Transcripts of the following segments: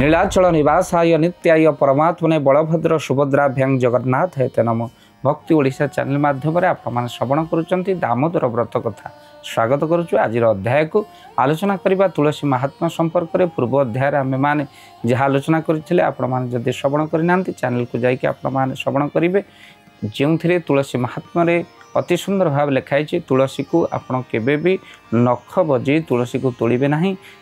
नीलाचल निवासाय नित्याय परमात्मने बलभद्र सुभद्राभ्यां जगन्नाथ हेते नमो। भक्ति ओडिशा चैनल माध्यम आप श्रवण करुँच दामोदर व्रत कथा स्वागत करुचु। आज अध्याय को आलोचना करने तुलसी महात्मा संपर्क में पूर्व अध्याय आम मैंने जहाँ आलोचना करते आपड़ी श्रवण करना चैनल को जाकि आप श्रवण करेंगे जो तुलसी महात्मा अति सुंदर भाव लिखाई। तुलसी को आपड़ केबे भी नख बजे तुलसी को तोड़े ना।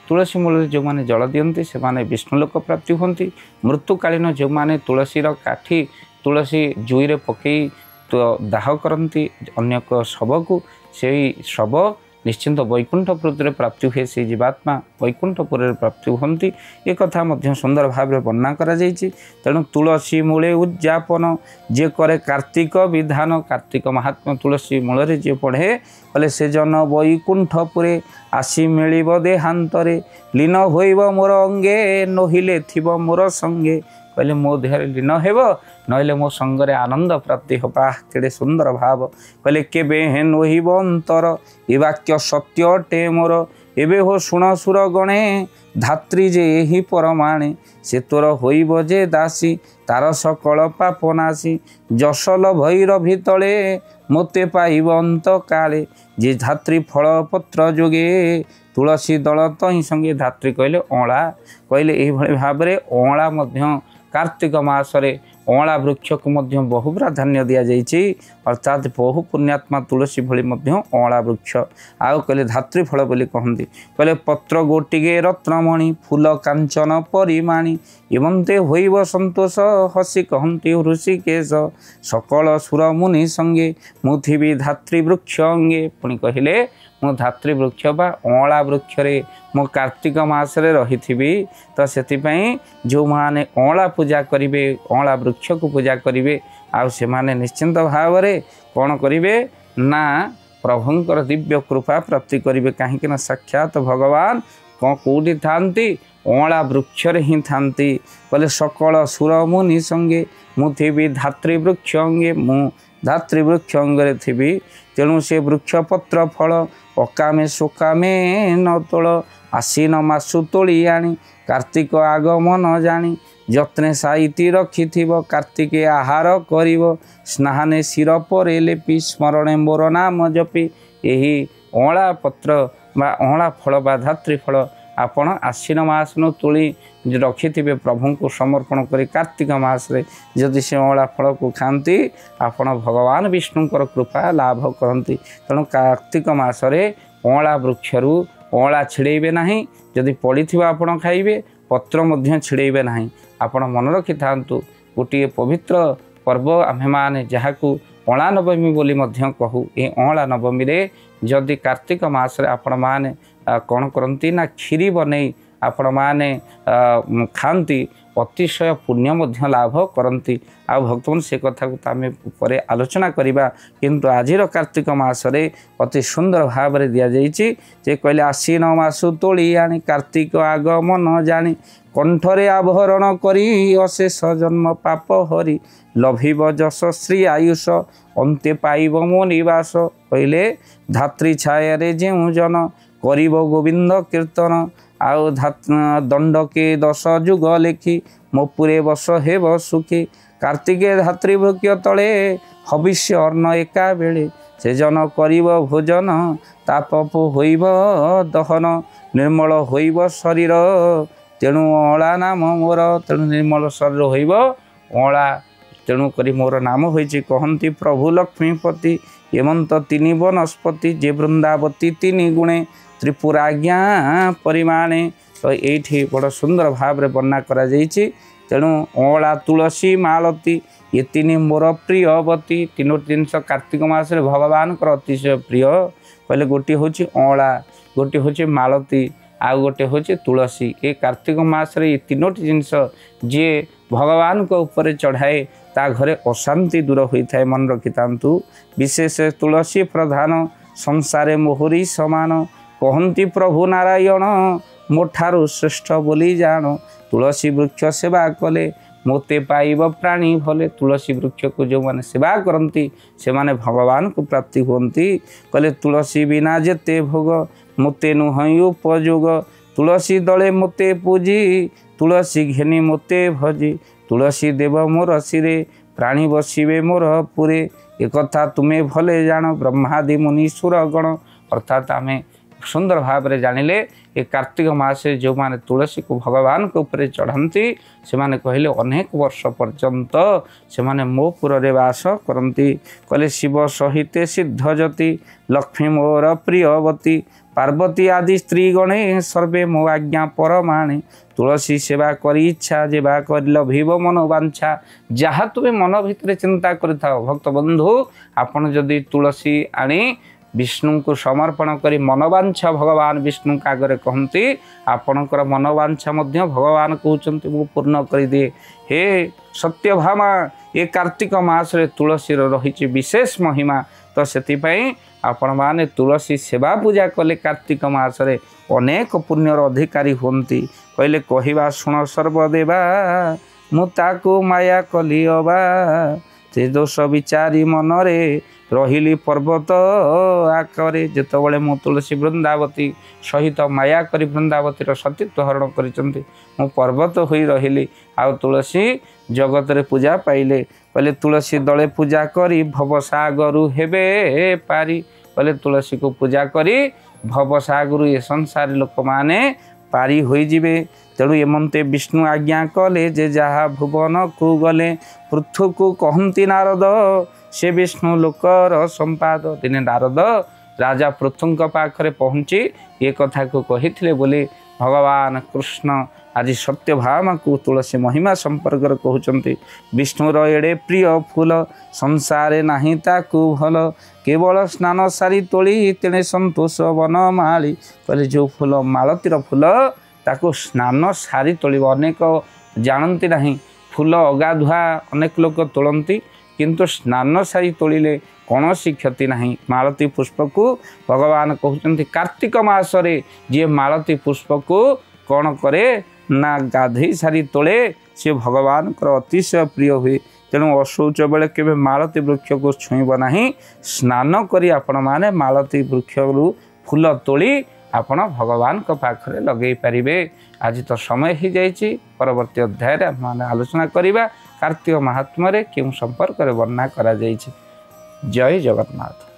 तुलसी मूल जो मैंने जल दियंती से माने विष्णुलोक प्राप्ति होती। मृत्युकालीन जो मैंने तुलसीर काठी तुलसी जुईरे पकई तो दाह करती अन्य शव को से शव निश्चिंत वैकुंठपुर प्राप्ति हुए से जीवात्मा वैकुंठपुर प्राप्ति होती। एक कथा सुंदर भाव वर्णना करा जायछि। तेणु तुलसी मूले उद्यापन जे करे कार्तिक विधान। कार्तिक महात्मा तुलसी मूल जे पढ़े बोले से जन वैकुंठपुरे आसी मिलिब देहांतरे लीन होइब मोर अंगे नहिले थिब मोर संगे। कहले मो देहरे लीन हेब नहिले मो संगरे आनंद प्राप्ति होबा। केड़े सुंदर भाव। कहले केबे हे नहिब अंतर ए वाक्य सत्य अटे मोर एबे हो शुण सुर गणे धात्री जे एही परमाणे से तोर होइब जे दासी तार सकल पापनासी जसल भैर भितले मोते पाइब अंत काले जे धात्री फल पत्र जोगे तुलसी दल तही संगे। धात्री कहले अँला। कहले एही भली भाव रे अँला मध्य कार्तिक मासरे अँला वृक्ष को मध्य बहु प्राधान्य दि जाइए। अर्थात बहु पुण्यात्मा तुलसी भली मध्य अँला वृक्ष आउ कहले धात्री फल बोली कहती। कहले पत्र गोटिगे रत्नमणि फूल कांचन परिमाणी एवंते होइब संतोष हसी कहती ऋषिकेश सकल सुर मुनि संगे मुथिबी धात्री वृक्ष अंगे। पुणी कहले मो धात्री वृक्ष बा अँला वृक्ष मो कार्तिक मासरे रही तो से जो माने अँला पूजा करेंगे अँला वृक्ष को पूजा करेंगे आउ से माने निश्चिंत भाव में कौन करेंगे ना प्रभुंकर दिव्य कृपा प्राप्ति करेंगे। कहीं साक्षात भगवान कौन कौटी थांती अँला वृक्ष ही थांती। बोले सकल सुर मुनि संगे मुथि धात्री वृक्ष अंगे मु धात्री वृक्ष अंगरे थी। तेणु से वृक्ष पत्र फल अकामे सुकामे न तोल आसीन मासु तोली आनी कार्तिक आगमन जानी जत्ने साइती रखि कार्तिके आहार करिब स्नाहाने सिर परे लेपि स्मरणे मोर नाम जपि। यही अँला पत्र बा अँला फल बा धात्री फल आपण आश्विन मास न तोली रखि प्रभु को समर्पण कर कार्तिक मासरे जदि से अँला फल को खाती आपण भगवान विष्णुकर कृपा लाभ करती। तेणु कार्तिक मासरे अँला वृक्षरू अँला छिड़ेबे नहीं। जदि पड़ी आपण खाइबे पत्र मध्य छिड़ेबे नहीं। आपण मन रखि थांतु गोटे पवित्र पर्व आमे माने जहाकू अँला नवमी बोली मध्य कहू। ए अँला नवमी रे जदि कार्तिक मासरे आपण माने कौन करती ना क्षीरी बनई आपण माने खाती अतिशय पुण्य मध्य लाभ करती। आ भक्तमन से कथा को आम पर आलोचना करवा किंतु आजिर कार्तिक मासरे अति सुंदर भाव में दि जाइए। जे कहले आसीन मासु तोली आनी कार्तिक आगमन जानी कंठरे आभरण करी अशेष जन्म पाप हरि लभिब जस श्री आयुष अंते पाइब मो निवास। कहले धात्री छाया जेउ जन करिब गोविंद कीर्तन आउ दंड के 10 जुग लेखी मोपुरे बस हेब सुखी कार्तिके धात्री वृक्ष तले हविष्य अर्ण एका बेले से जन करिब भोजन तापप होइब दहन निर्मल होइब शरीर तेणु अँला नाम मोर। तेणु निर्मल शरीर होइब अँला तेणु करी मोर नाम होइछि। कहती प्रभु लक्ष्मीपति एमंत तीन वनस्पति जे वृंदावती 3 गुणे त्रिपुराज्ञा परिमाणे। तो ये बड़ सुंदर भाव में वर्णना करा जाइछि। तेणु अँला तुलसी मालती ये 3 मोर प्रियवती। 3 जिनस कार्तिक मास भगवान अतिशय प्रिय। कहले गोटे हूँ अँला गोटे हूँ मालती आउ गोटे हूँ तुलसी। ये कार्तिक मास ये 3 जिनस जे भगवान को ऊपर चढ़ाए ता घरे अशांति दूर होता है। मन रखि थांतु विशेष तुलसी प्रधान संसारे मोहरी समान कहती प्रभु नारायण मोठारु श्रेष्ठ बोली जान तुलसी वृक्ष सेवा कले मोते पाइब प्राणी भले। तुलसी वृक्ष को जो माने सेवा करती से माने भगवान को प्राप्ति होती। कहले तुलसी बिना जेते भोग मोते नुह उपयोग तुलसी दले मोते पूजी तुलसी घेनी मोते भजी तुलसी देव मोर शिरे प्राणी बसिबे मोर पुरे एक कथा तुम्हें भले जान ब्रह्मादि मुनि सुर गण। अर्थात आम सुंदर भाव में जानिले ये कार्तिक मासे जो माने तुलसी को भगवान के ऊपर चढ़ाती से माने कहले अनेक वर्ष पर्यंत से माने मो पुर रे वास करती। कहले शिव सहिते सिद्धजती लक्ष्मी मोर प्रियवती पार्वती आदि स्त्री गणे सर्वे मो आज्ञा परमाणे तुलसी सेवा करी इच्छा जेबा कर लभिब मन वांछा। जहाँ तुम्हें मन भितर चिंता करता भक्त बंधु आपण जदि तुलसी आनी विष्णु को समर्पण करी मनोवांछा भगवान विष्णु का आगे कहती आपणकर मनोवांछा मध्य भगवान कहते मु पूर्ण कर दिए। हे सत्यभामा ये कार्तिक मास रे तुलसी रही विशेष महिमा तो से आपण माने तुलसी सेवा पूजा कले कार्तिक मास रे अनेक पुण्यर अधिकारी होती। कहले कहवा शुण सर्वदेवा मुताकु माया कली अबा से दोष विचारी मनरे रहिली पर्वत आकरे जेतबले मो तुलसी वृंदावती सहित माया करी वृंदावती सतीत्व हरण करिसंती मो पर्वत होई रहिली आ तुलसी जगत रे पूजा पाइले। कहले तुलसी दले पूजा करी भवसागरु हेबे पारी। कहले तुलसी को पूजा करी भवसागरु ये संसार लोक माने पारी होई जिवे। तेणु एमंते विष्णु आज्ञा कले जे जहा भुवन को गले पृथु को कहती नारद से विष्णु लोकर संपाद। दिने नारद राजा पृथु पाखरे पहुँची ये कथा को कही बोली भगवान कृष्ण आज सत्यभामा को तुलसी महिमा संपर्क कहते विष्णुर एड़े प्रिय फूल संसारे नाही ताकू भल केवल स्नान सारी तोली तेणे संतोष वन माली। कहले जो फूल मालतीर फूल ताको स्नान सारी तोल अनेक जानती नहीं फूल अगाधुआ अनेक लोक तोलती किंतु स्नान सारी तोलिले कौन सी क्षति नहीं। मालती पुष्प को भगवान कहते कार्तिक मासरे जी मालती पुष्प को कौन करे ना गाधे सारी तोले सी भगवान अतिशय प्रिय हुए। तेणु अशौच बेले केवे मालती वृक्ष को छुईब नहीं स्नान करी आपण माने मालती वृक्ष फूल तोली आपण भगवान को पाखरे लगे पारिबे। आज तो समय ही जाइए परवर्ती अध्याय माने आलोचना करिबा कार्तिक महात्म्य रे केउ संपर्क रे वर्णना करा जाइए। जय जगन्नाथ।